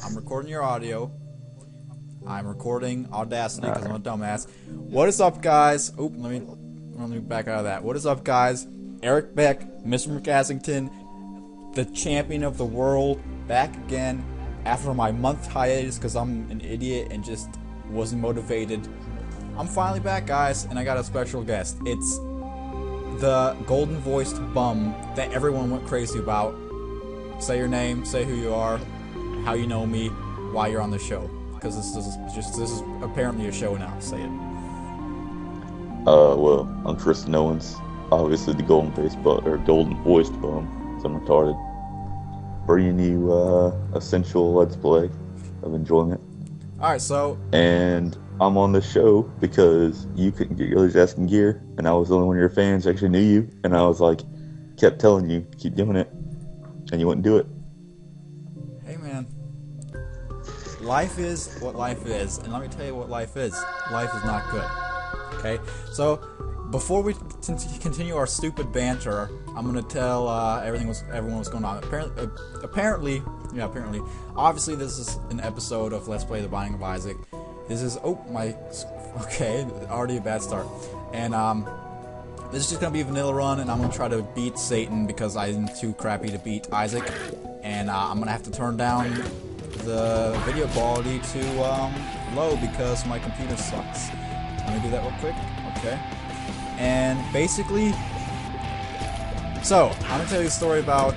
I'm recording your audio. I'm recording Audacity because I'm a dumbass. What is up, guys? Oop, let me back out of that. What is up, guys? Eric Beck, MrMcAssington, the champion of the world, back again after my month hiatus because I'm an idiot and just wasn't motivated. I'm finally back, guys, and I got a special guest. It's the golden-voiced bum that everyone went crazy about. Say your name, say who you are, how you know me, why you're on the show. Because this is apparently a show now. Say it. Well, I'm Tristan Owens, obviously the golden-voiced bum, so I'm retarded. Bringing you essential Let's Play of enjoyment. Alright, so... And I'm on the show because you couldn't get your asking gear, and I was the only one of your fans who actually knew you, and I was like, kept telling you, keep doing it, and you wouldn't do it. Hey, man. Life is what life is, and let me tell you what life is. Life is not good. Okay? So, before we continue our stupid banter, I'm gonna tell everyone what's going on. Apparently, obviously this is an episode of Let's Play The Binding of Isaac. This is, okay, already a bad start. And, this is just gonna be a vanilla run, and I'm gonna try to beat Satan because I'm too crappy to beat Isaac. And, I'm gonna have to turn down the video quality to, low because my computer sucks. Let me do that real quick. Okay. And basically, so, I'm gonna tell you a story about,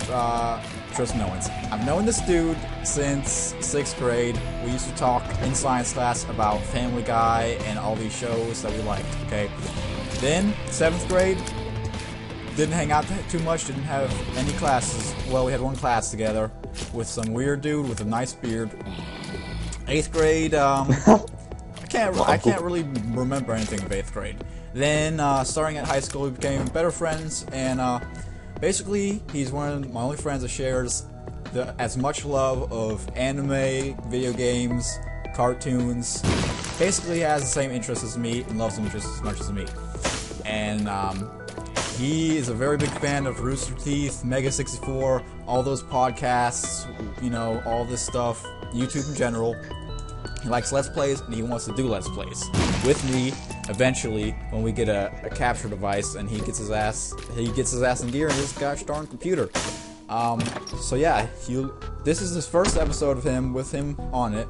Tristan Owens. I've known this dude since 6th grade. We used to talk in science class about Family Guy and all these shows that we liked, okay? Then, 7th grade, didn't hang out too much, didn't have any classes. Well, we had one class together with some weird dude with a nice beard. 8th grade, I can't really remember anything of 8th grade. Then, starting at high school, we became better friends, and, basically, he's one of my only friends that shares as much love of anime, video games, cartoons. Basically, he has the same interests as me and loves them just as much as me. And he is a very big fan of Rooster Teeth, Mega 64, all those podcasts, you know, all this stuff, YouTube in general. He likes Let's Plays, and he wants to do Let's Plays with me eventually when we get a capture device and he gets his ass in gear in his gosh darn computer. So yeah, this is his first episode of him with him on it.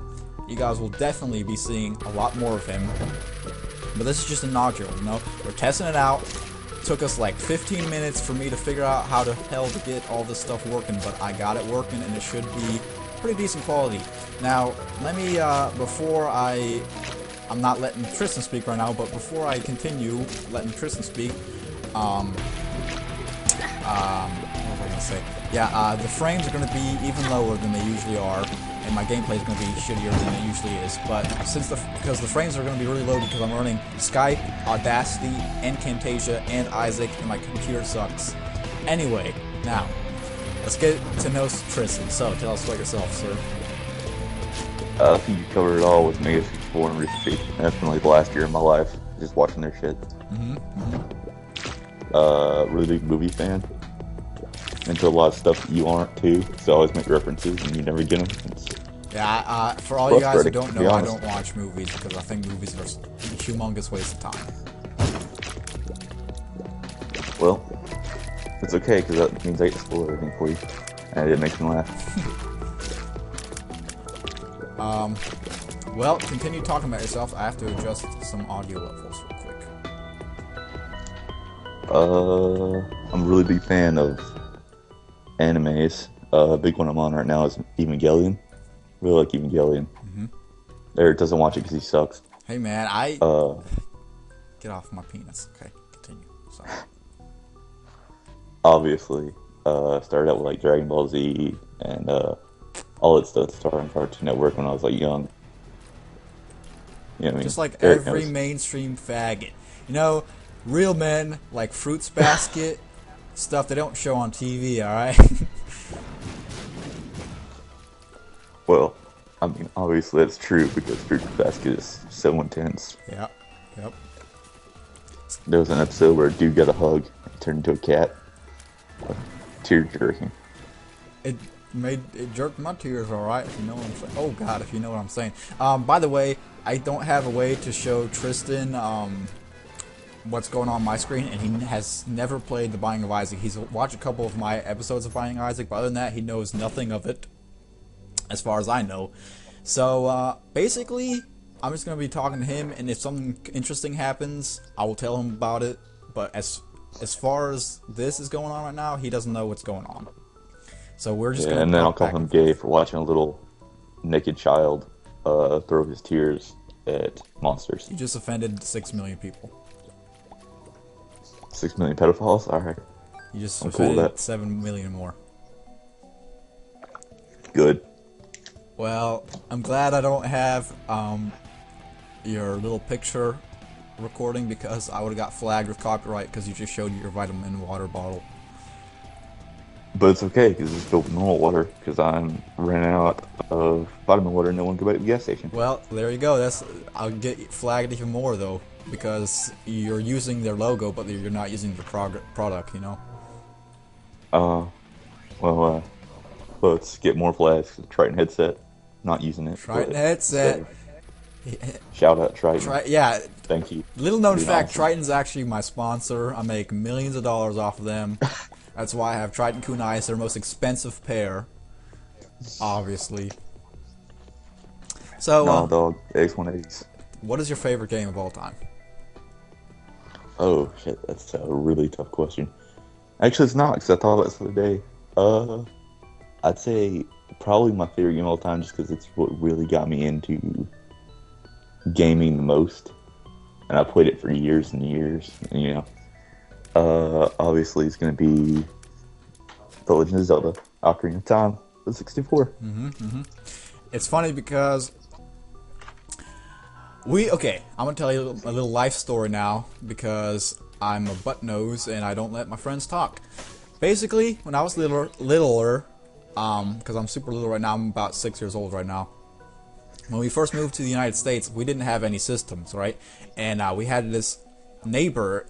You guys will definitely be seeing a lot more of him. But this is just inaugural, you know? We're testing it out. It took us like 15 minutes for me to figure out how the hell to get all this stuff working, but I got it working and it should be pretty decent quality. Now, let me, I'm not letting Tristan speak right now, but before I continue letting Tristan speak, what was I gonna say? Yeah, the frames are gonna be even lower than they usually are, and my gameplay is gonna be shittier than it usually is. But because the frames are gonna be really low because I'm running Skype, Audacity, and Camtasia, and Isaac, and my computer sucks. Anyway, now let's get to know Tristan. So, tell us about yourself, sir. I think you covered it all with Mega 64 and Rooster Teeth. Definitely the last year of my life, just watching their shit. Really big movie fan. Into a lot of stuff that you aren't too, so I always make references and you never get them. Yeah, for all you guys who don't know, I don't watch movies because I think movies are a humongous waste of time. Well, it's okay because that means I get to spoil everything for you, and it makes me laugh. Well, continue talking about yourself. I have to adjust some audio levels real quick. I'm a really big fan of animes. A big one I'm on right now is Evangelion. Really like Evangelion. Eric doesn't watch it because he sucks. Hey man, get off my penis. Okay, continue. Sorry. Obviously, started out with like Dragon Ball Z and all that stuff started on Cartoon Network when I was like young. You know what I mean? Just like every mainstream faggot. You know, real men like Fruits Basket, stuff they don't show on TV, alright? Well, I mean, obviously that's true because Fruits Basket is so intense. Yep. There was an episode where a dude got a hug and turned into a cat. Tear jerking. it jerked my tears, all right. If you know what I'm saying. Oh God, if you know what I'm saying. By the way, I don't have a way to show Tristan what's going on my screen, and he has never played The Binding of Isaac. He's watched a couple of my episodes of Binding of Isaac, but other than that, he knows nothing of it, as far as I know. So basically, I'm just gonna be talking to him, and if something interesting happens, I will tell him about it. But as far as this is going on right now, he doesn't know what's going on. So we're just gonna. And then I'll call him gay for watching a little naked child throw his tears at monsters. You just offended 6 million people. 6 million pedophiles? Alright. You just I'm cool with offended that. 7 million more. Good. Well, I'm glad I don't have your little picture recording, because I would have got flagged with copyright because you just showed your vitamin water bottle. But it's okay, because it's filled with normal water, because I'm running out of vitamin water and no one can go back to the gas station. Well, there you go. I'll get flagged even more, though, because you're using their logo, but you're not using the product, you know? Well, let's get more flags. Triton headset, not using it. Triton headset. Shout out Triton. Yeah. Thank you. Little known Being fact, awesome. Triton's actually my sponsor. I make millions of dollars off of them. That's why I have Triton Kunai. It's their most expensive pair, obviously. So, Nah, dog. X180s. what is your favorite game of all time? Oh, shit. That's a really tough question. Actually, it's not, because I thought about this the other day. I'd say probably my favorite game of all time, just because it's what really got me into gaming the most. And I played it for years and years, and, you know. Obviously, it's going to be The Legend of Zelda: Ocarina of Time, the 64. It's funny because okay, I'm gonna tell you a little life story now, because I'm a butt nose and I don't let my friends talk. Basically, when I was littler, because I'm super little right now, I'm about 6 years old right now. When we first moved to the United States, we didn't have any systems, right? And we had this neighbor.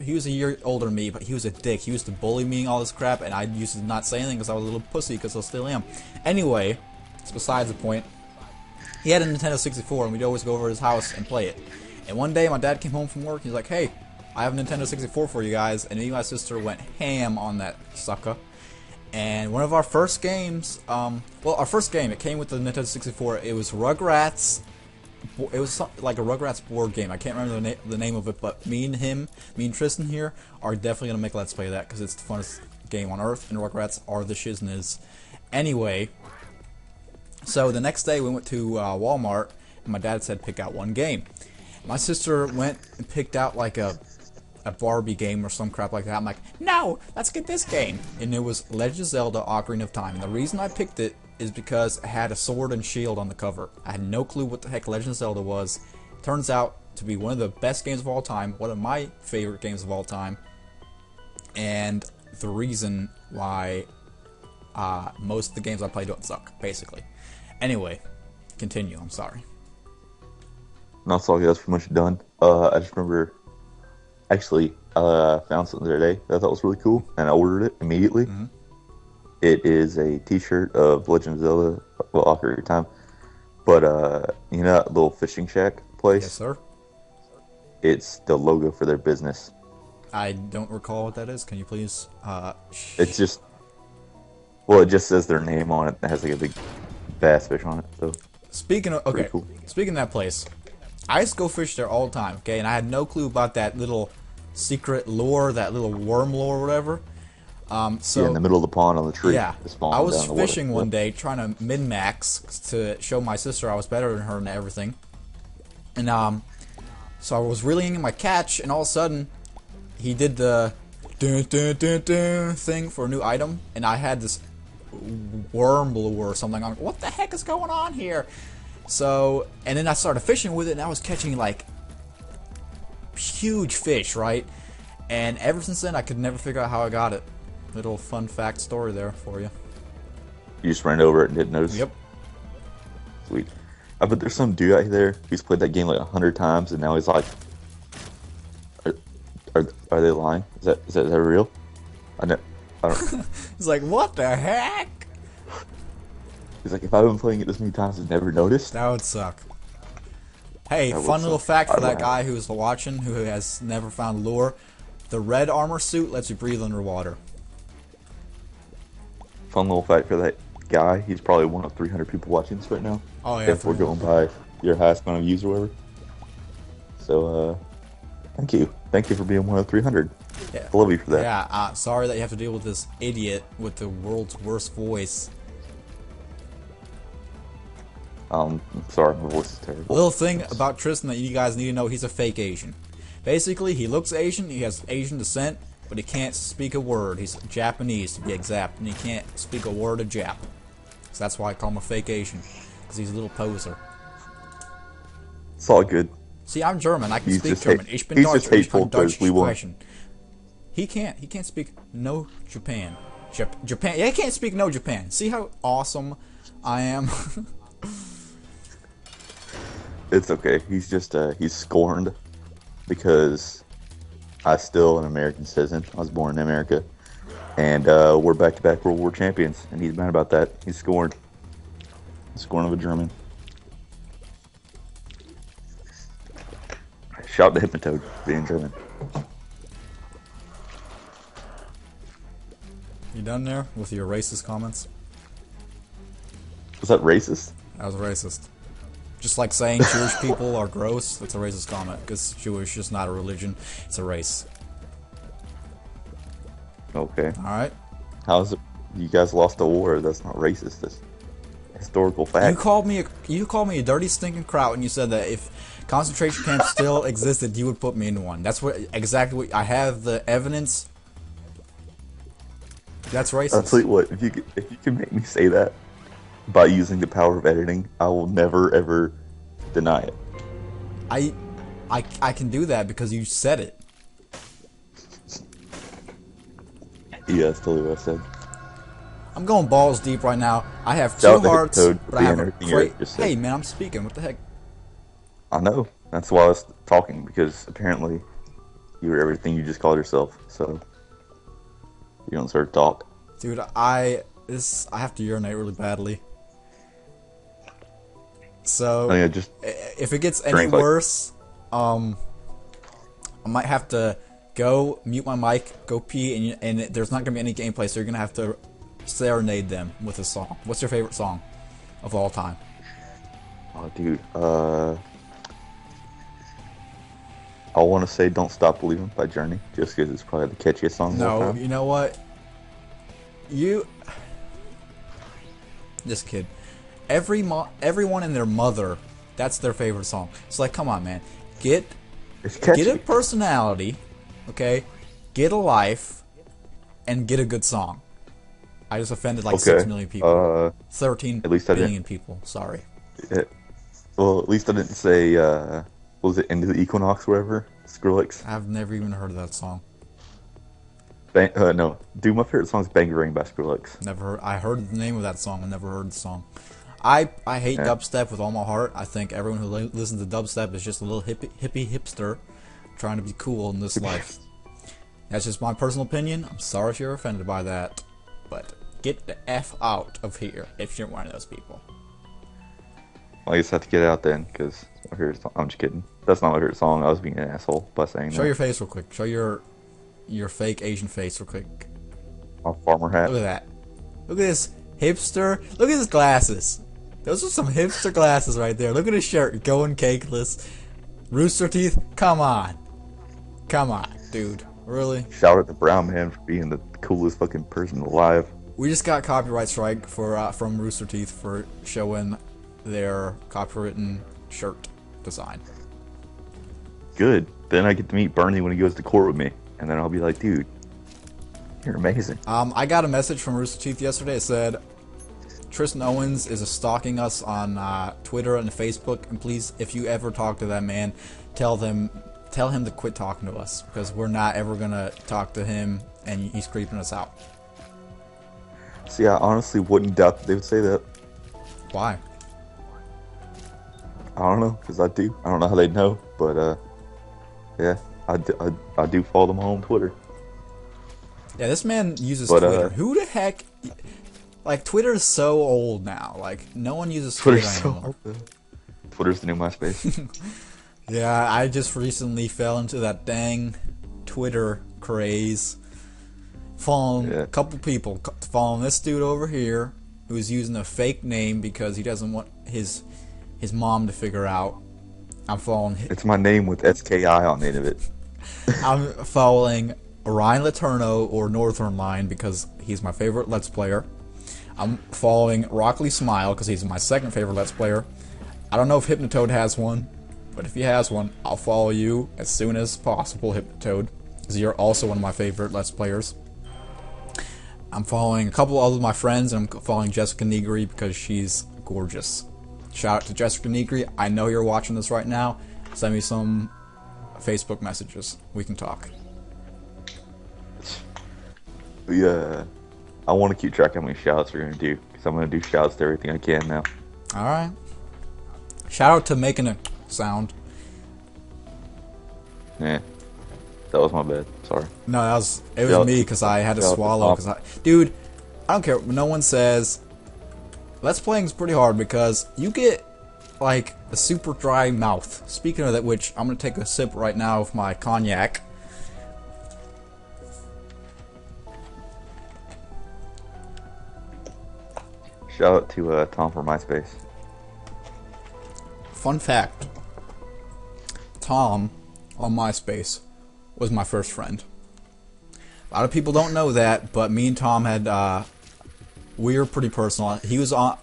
He was a year older than me, but he was a dick. He used to bully me and all this crap, and I used to not say anything because I was a little pussy, because I still am. Anyway, it's besides the point. He had a Nintendo 64, and we'd always go over to his house and play it. And one day, my dad came home from work. He's like, "Hey, I have a Nintendo 64 for you guys." And me and my sister went ham on that sucker. And one of our first games, our first game, it came with the Nintendo 64. It was Rugrats. It was like a Rugrats board game. I can't remember the name of it, but me and Tristan here are definitely going to make a Let's Play of that, because it's the funnest game on earth, and Rugrats are the shizniz. Anyway, so the next day we went to Walmart, and my dad said pick out one game. My sister went and picked out like a Barbie game or some crap like that. I'm like, no, let's get this game. And it was Legend of Zelda: Ocarina of Time. And the reason I picked it is because it had a sword and shield on the cover. I had no clue what the heck Legend of Zelda was. Turns out to be one of the best games of all time, one of my favorite games of all time, and the reason why most of the games I play don't suck, basically. Anyway, continue, I'm sorry. Not so that's pretty much done. I just remember, actually, I found something the other day that I thought was really cool, and I ordered it immediately. It is a t-shirt of Legend of Zelda, well, Ocarina of Time, but, you know that little fishing shack place? Yes, sir. It's the logo for their business. I don't recall what that is. Can you please, It's just, well, it just says their name on it. It has like a big bass fish on it, so. Speaking of, okay, cool. Speaking of that place, I used to go fish there all the time, okay, and I had no clue about that little secret lure, that little worm lure or whatever. So Yeah, in the middle of the pond on the tree. yeah, It's falling I was down the water. fishing one day trying to min-max to show my sister I was better than her and everything. And so I was reeling in my catch, and all of a sudden he did the dun, dun, dun, dun thing for a new item, and I had this worm lure or something. I'm like, what the heck is going on here? So, and then I started fishing with it, and I was catching like huge fish, right? And ever since then, I could never figure out how I got it. Little fun fact story there for you. You just ran over it and didn't notice? Yep. Sweet. I bet there's some dude out there who's played that game like 100 times, and now he's like, are they lying? Is that real? I don't. It's like, what the heck? He's like, if I've been playing it this many times and never noticed, That would suck. Hey, that would fun little suck. fact for I'd that laugh. guy who's watching, who has never found lure. The red armor suit lets you breathe underwater. Fun little fact for that guy. He's probably one of 300 people watching this right now. Oh yeah, If we're going by your highest amount of views or whatever. So, thank you. Thank you for being one of 300. yeah. I love you for that. Yeah, sorry that you have to deal with this idiot with the world's worst voice. I'm sorry, my voice is terrible. Little thing about Tristan that you guys need to know, he's a fake Asian. Basically, he looks Asian, he has Asian descent, but he can't speak a word. He's Japanese, to be exact, and he can't speak a word of Jap. So that's why I call him a fake Asian, because he's a little poser. It's all good. See, I'm German, I can He's speak just German. hate- Ich bin he's Deutsch, just hateful ich kann Deutsch 'cause we won. sprechen. He can't speak no Japan. Japan, yeah, he can't speak no Japan. See how awesome I am? It's okay. He's just, he's scorned because I'm still an American citizen. I was born in America. And we're back-to-back World War champions. And he's mad about that. He's scorned. Scorn of a German. Shout to Hypnotoad for being German. You done there with your racist comments? Was that racist? That was racist. Just like saying Jewish people are gross, that's a racist comment. Because Jewish is not a religion, it's a race. Okay. Alright? How's it? You guys lost a war. That's not racist. That's historical fact. You called me a dirty stinking kraut, and you said that if concentration camps still existed, you would put me in one. That's exactly what I have the evidence. That's racist. I'll tell you what. If you can make me say that by using the power of editing, I will never ever deny it. I can do that because you said it. Yeah, that's totally what I said. I'm going balls deep right now. I have Shout out two to hearts, Code for but I have being a everything great. Eric just said. Hey man, I'm speaking. What the heck? I know. That's why I was talking, because apparently you were everything you just called yourself. So you don't start to talk. Dude, I have to urinate really badly. So I mean, just if it gets any drink, like- worse, I might have to go mute my mic, go pee, and there's not gonna be any gameplay. So you're gonna have to serenade them with a song. What's your favorite song of all time? oh, dude. I want to say "Don't Stop Believing" by Journey, just because it's probably the catchiest song of all No, time. you know what? This kid. Everyone and their mother, that's their favorite song. It's like, come on, man. It's catchy. Get a personality, okay? Get a life, and get a good song. I just offended like 6 million people. 13 at least I billion people. Sorry. Well, at least I didn't say, what was it, Into the Equinox, wherever? Skrillex? I've never even heard of that song. No. Dude, my favorite song is Bangarang by Skrillex. Never heard. I heard the name of that song. I never heard the song. I hate dubstep with all my heart. I think everyone who listens to dubstep is just a little hippie hipster trying to be cool in this life. That's just my personal opinion. I'm sorry if you're offended by that, but get the F out of here if you're one of those people. Well, I just have to get it out then, because my favorite song. I'm just kidding. That's not my favorite song. I was being an asshole by saying that. Show your face real quick. Show your fake Asian face real quick. My farmer hat. Look at that. Look at this hipster. Look at his glasses. Those are some hipster glasses right there. Look at his shirt. Going cakeless. Rooster teeth. Come on. Come on, dude. Really? Shout out to Brown Man for being the coolest fucking person alive. We just got copyright strike from Rooster Teeth for showing their copywritten shirt design. Good. Then I get to meet Bernie when he goes to court with me. And then I'll be like, dude, you're amazing. I got a message from Rooster Teeth yesterday. It said, Tristan Owens is stalking us on Twitter and Facebook, and please, if you ever talk to that man, tell him to quit talking to us, because we're not ever gonna talk to him, and he's creeping us out. See, I honestly wouldn't doubt that they would say that. Why? I don't know, because I do. I don't know how they'd know, but yeah, I do follow them on Twitter. Yeah, this man uses But, Twitter. Who the heck? Like, Twitter's so old now. Like, no one uses Twitter Twitter's anymore. so Twitter's the new MySpace. Yeah, I just recently fell into that dang Twitter craze. Following a couple people. Following this dude over here who's using a fake name because he doesn't want his mom to figure out. I'm following... It's my name with SKI on the end of it. I'm following Ryan Laterno or Northern Line because he's my favorite Let's Player. I'm following Rockley Smile because he's my second favorite Let's Player. I don't know if Hypnotoad has one, but if he has one, I'll follow you as soon as possible, Hypnotoad, because you're also one of my favorite Let's Players. I'm following a couple of my friends, and I'm following Jessica Negri because she's gorgeous. Shout out to Jessica Negri. I know you're watching this right now. Send me some Facebook messages. We can talk. Yeah, I want to keep track of how many shoutouts we're going to do, because I'm going to do shoutouts to everything I can now. Alright. Shout out to making a sound. Yeah, that was my bad. Sorry. No, it was me because I had to swallow. Dude, I don't care. No one says. Let's Playing is pretty hard because you get like a super dry mouth. Speaking of that, which I'm gonna take a sip right now of my cognac. Shout out to Tom from MySpace. Fun fact: Tom on MySpace was my first friend. A lot of people don't know that, but me and Tom had we were pretty personal.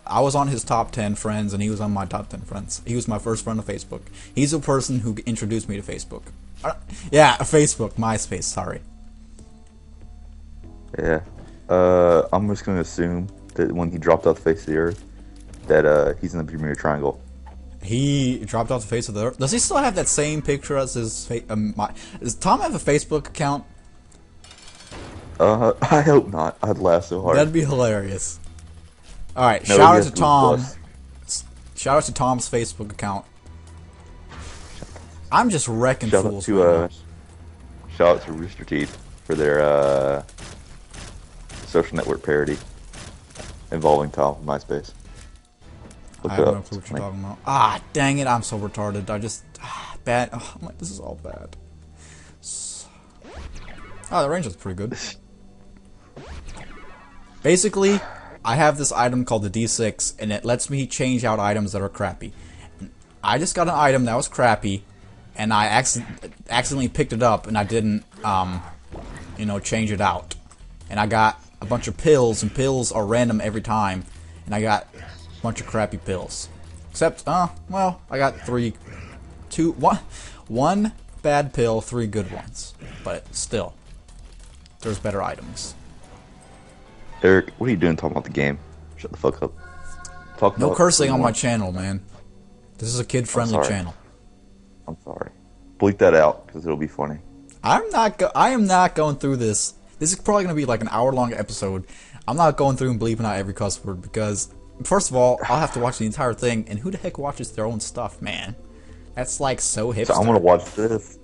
I was on his top 10 friends, and he was on my top 10 friends. He was my first friend on Facebook. He's the person who introduced me to Facebook. Yeah, Facebook, MySpace. Sorry. Yeah. I'm just gonna assume that when he dropped off the face of the earth, that he's in the Bermuda Triangle. He dropped off the face of the earth. Does he still have that same picture as his? Does Tom have a Facebook account? I hope not. I'd laugh so hard. That'd be hilarious. Alright, No, shout out to Tom. Plus. Shout out to Tom's Facebook account. I'm just wrecking Shout fools. out to Rooster Teeth for their social network parody involving Tom from MySpace. I have no clue what you're talking about. Ah, dang it! I'm so retarded. I just bad. Oh, I'm like, this is all bad. Oh, the range is pretty good. Basically, I have this item called the D6, and it lets me change out items that are crappy. I just got an item that was crappy, and I accidentally picked it up, and I didn't, change it out. And I got a bunch of pills, and pills are random every time, and I got a bunch of crappy pills. Except, well, I got one bad pill, 3 good ones. But still, there's better items. Eric, what are you doing talking about the game? Shut the fuck up. No cursing on my channel, man. This is a kid-friendly channel. I'm sorry. Bleep that out, because it'll be funny. I am not going through this. This is probably going to be like an hour-long episode. I'm not going through and bleeping out every cuss word, because, first of all, I'll have to watch the entire thing, and who the heck watches their own stuff, man? That's like so hipster. So I'm going to watch this.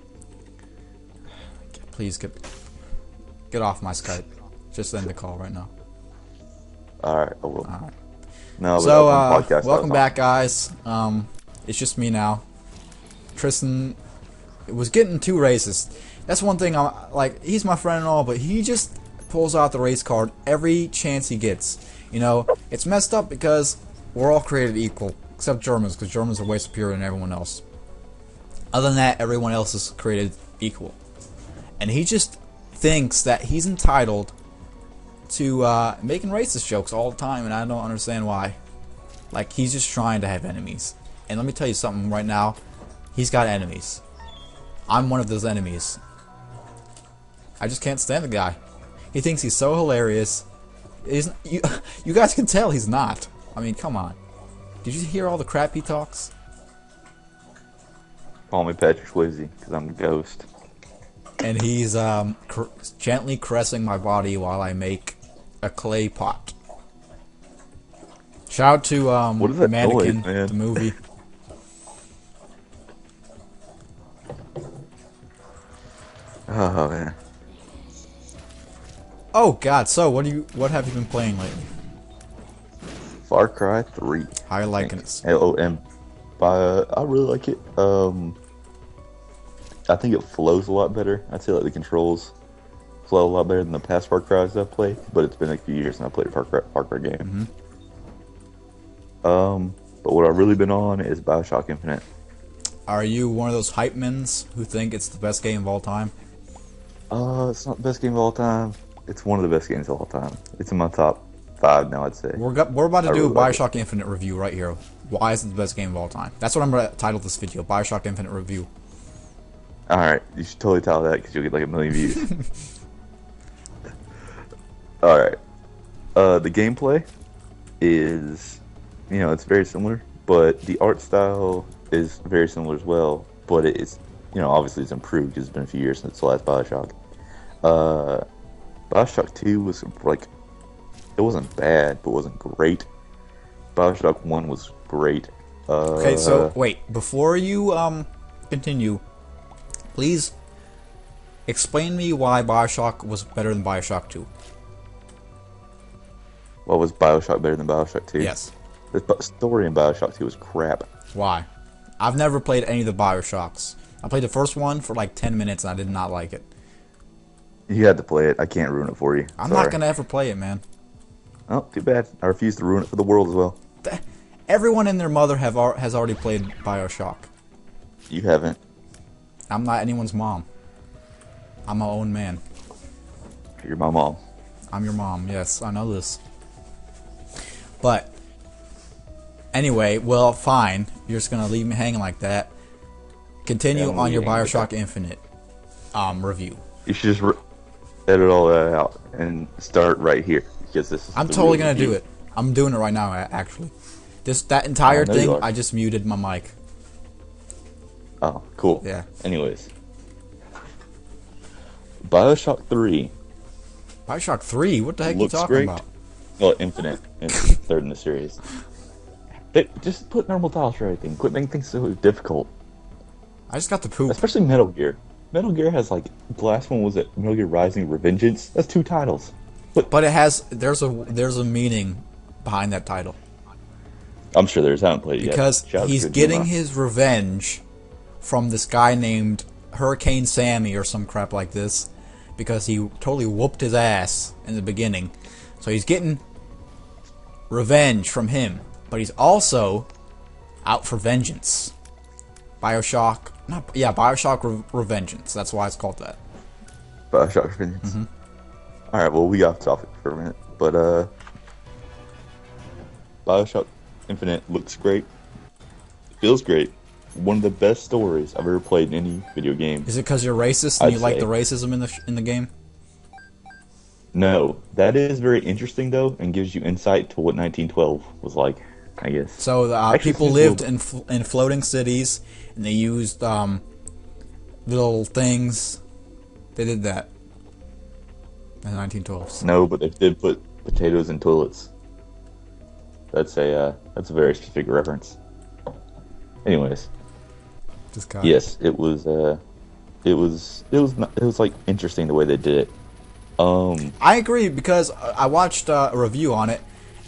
Please get off my Skype. Just end the call right now. Alright, I will. Alright. No, so, welcome back, guys. It's just me now. Tristan was getting too racist. That's one thing, he's my friend and all, but he just pulls out the race card every chance he gets. You know, it's messed up because we're all created equal, except Germans, because Germans are way superior than everyone else. Other than that, everyone else is created equal. And he just thinks that he's entitled to making racist jokes all the time, and I don't understand why. Like, he's just trying to have enemies. And let me tell you something right now. He's got enemies. I'm one of those enemies. I just can't stand the guy. He thinks he's so hilarious. You guys can tell he's not. I mean, come on. Did you hear all the crap he talks? Call me Patrick Swayze, because I'm the ghost. And he's gently caressing my body while I make a clay pot. Shout out to what is that Mannequin, noise, the movie. Oh man. Oh God! So what have you been playing lately? Far Cry 3. How you liking it? Oh, and I really like it. I think it flows a lot better. I'd say like the controls flow a lot better than the past Far Cry's I've played. But it's been a few years since I played a Far Cry game. But what I've really been on is Bioshock Infinite. Are you one of those hype mens who think it's the best game of all time? It's not the best game of all time. It's one of the best games of all time. It's in my top 5 now, I'd say. We're about to do really a Bioshock Infinite review right here. Why is it the best game of all time? That's what I'm going to title this video, Bioshock Infinite Review. Alright, you should totally title that because you'll get like 1 million views. Alright. The gameplay is, it's very similar, but the art style is very similar as well. But it's, obviously it's improved because it's been a few years since the last Bioshock. Bioshock 2 was like, it wasn't bad, but wasn't great. Bioshock 1 was great. Okay, so wait, before you continue, please explain me why Bioshock was better than Bioshock 2. What was Bioshock better than Bioshock 2? Yes. The story in Bioshock 2 was crap. Why? I've never played any of the Bioshocks. I played the first one for like 10 minutes and I did not like it. You had to play it. I can't ruin it for you. I'm Sorry. not going to ever play it, man. Oh, too bad. I refuse to ruin it for the world as well. Everyone and their mother has already played Bioshock. You haven't. I'm not anyone's mom. I'm my own man. You're my mom. I'm your mom, yes, I know this. But, anyway, well, fine. You're just going to leave me hanging like that. Continue on your Bioshock Infinite review. You should just edit all that out and start right here. Because this is I'm totally going to do it. I'm doing it right now, actually. That entire thing, I just muted my mic. Oh, cool. Yeah. Anyways. Bioshock 3. Bioshock 3? What the heck are you talking about? Well, Infinite. It's third in the series. Just put normal tiles for everything. Quit making things so difficult. I just got the poop. Especially Metal Gear. Metal Gear has like, the last one was it Metal Gear Rising Revengeance? That's 2 titles. But it has, there's a meaning behind that title. I'm sure there's. I haven't played it yet. Because he's getting his revenge from this guy named Hurricane Sammy or some crap like this. Because he totally whooped his ass in the beginning. So he's getting revenge from him. But he's also out for vengeance. Bioshock Revengeance. That's why it's called that. Bioshock Revengeance. Alright, well, we got off topic for a minute. But, Bioshock Infinite looks great. Feels great. One of the best stories I've ever played in any video game. Is it because you're racist and you like the racism in the game? No. That is very interesting, though, and gives you insight to what 1912 was like, I guess. So, people lived in floating cities, and they used, little things. They did that in the 1912s. No, but they did put potatoes in toilets. That's a very specific reference. Anyways. Yes, it was like interesting the way they did it. I agree because I watched a review on it,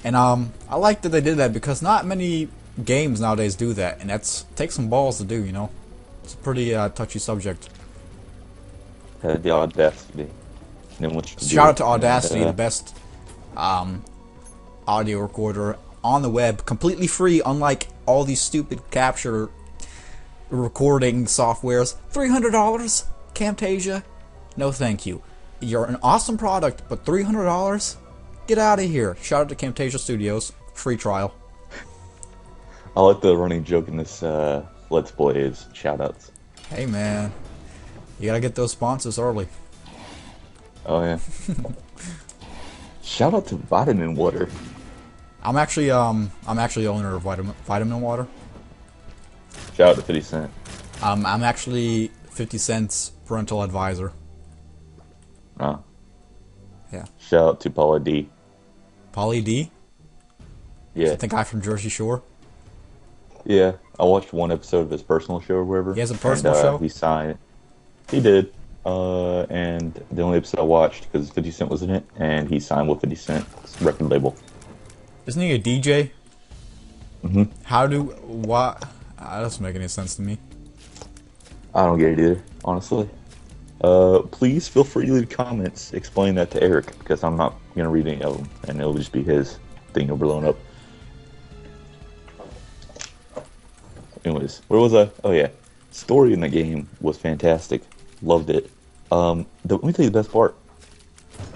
and I like that they did that because not many games nowadays do that, and takes some balls to do. It's a pretty touchy subject. Had the audacity. Shout out to Audacity, the best audio recorder on the web, completely free, unlike all these stupid capture recording softwares. $300? Camtasia? No thank you. You're an awesome product, but $300? Get out of here. Shout out to Camtasia Studios. Free trial. I like the running joke in this Let's Play is shoutouts. Hey man, you gotta get those sponsors early. Oh yeah. Shout out to Vitamin Water. I'm actually the owner of Vitamin Water. Shout out to 50 Cent. I'm actually 50 Cent's parental advisor. Oh. Yeah. Shout out to Pauly D. Pauly D? Yeah. The guy from Jersey Shore? Yeah. I watched one episode of his personal show or whatever. He has a personal show? He signed it. He did. And the only episode I watched, because 50 Cent was in it, and he signed with 50 Cent's record label. Isn't he a DJ? Mm-hmm. Why? That doesn't make any sense to me. I don't get it either, honestly. Please feel free to leave comments. Explain that to Eric, because I'm not going to read any of them, and it'll just be his thing overblown up. Anyways, where was I? Oh, yeah. Story in the game was fantastic. Loved it. Let me tell you the best part.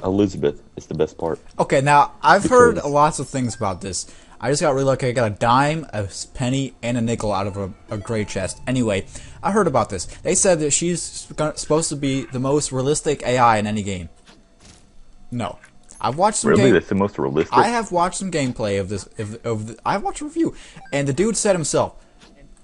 Elizabeth is the best part. Okay, now, I've heard lots of things about this. I just got really lucky. I got a dime, a penny, and a nickel out of a gray chest. Anyway, I heard about this. They said that she's supposed to be the most realistic AI in any game. No. I've watched some Really? That's the most realistic? I have watched some gameplay of this. I've watched a review, and the dude said himself,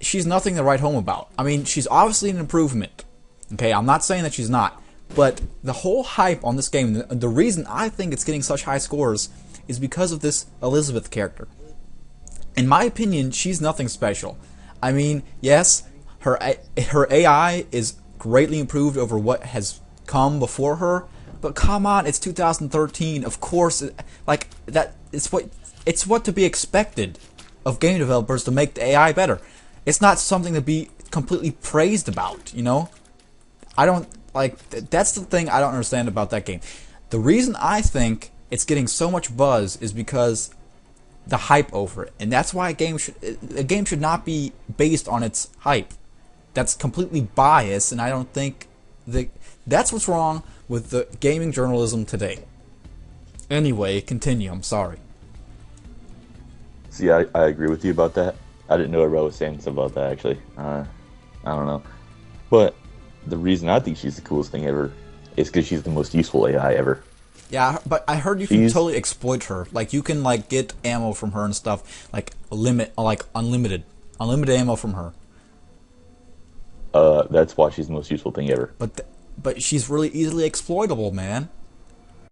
she's nothing to write home about. I mean, she's obviously an improvement. Okay, I'm not saying that she's not. But the whole hype on this game, the reason I think it's getting such high scores is because of this Elizabeth character. In my opinion, she's nothing special. I mean, yes, her AI is greatly improved over what has come before her, but come on, it's 2013. Of course, like that, it's what to be expected of game developers to make the AI better. It's not something to be completely praised about, you know? I don't like that's the thing I don't understand about that game. The reason I think it's getting so much buzz is because the hype over it, and that's why a game should not be based on its hype. That's completely biased, and I don't think that's what's wrong with the gaming journalism today. Anyway, continue. I'm sorry. See, I agree with you about that. I didn't know everybody was saying something about that, actually. I don't know. But the reason I think she's the coolest thing ever is because she's the most useful AI ever. Yeah, but I heard you can totally exploit her. Like, you can, like, get ammo from her and stuff. Like, unlimited ammo from her. That's why she's the most useful thing ever. But she's really easily exploitable, man.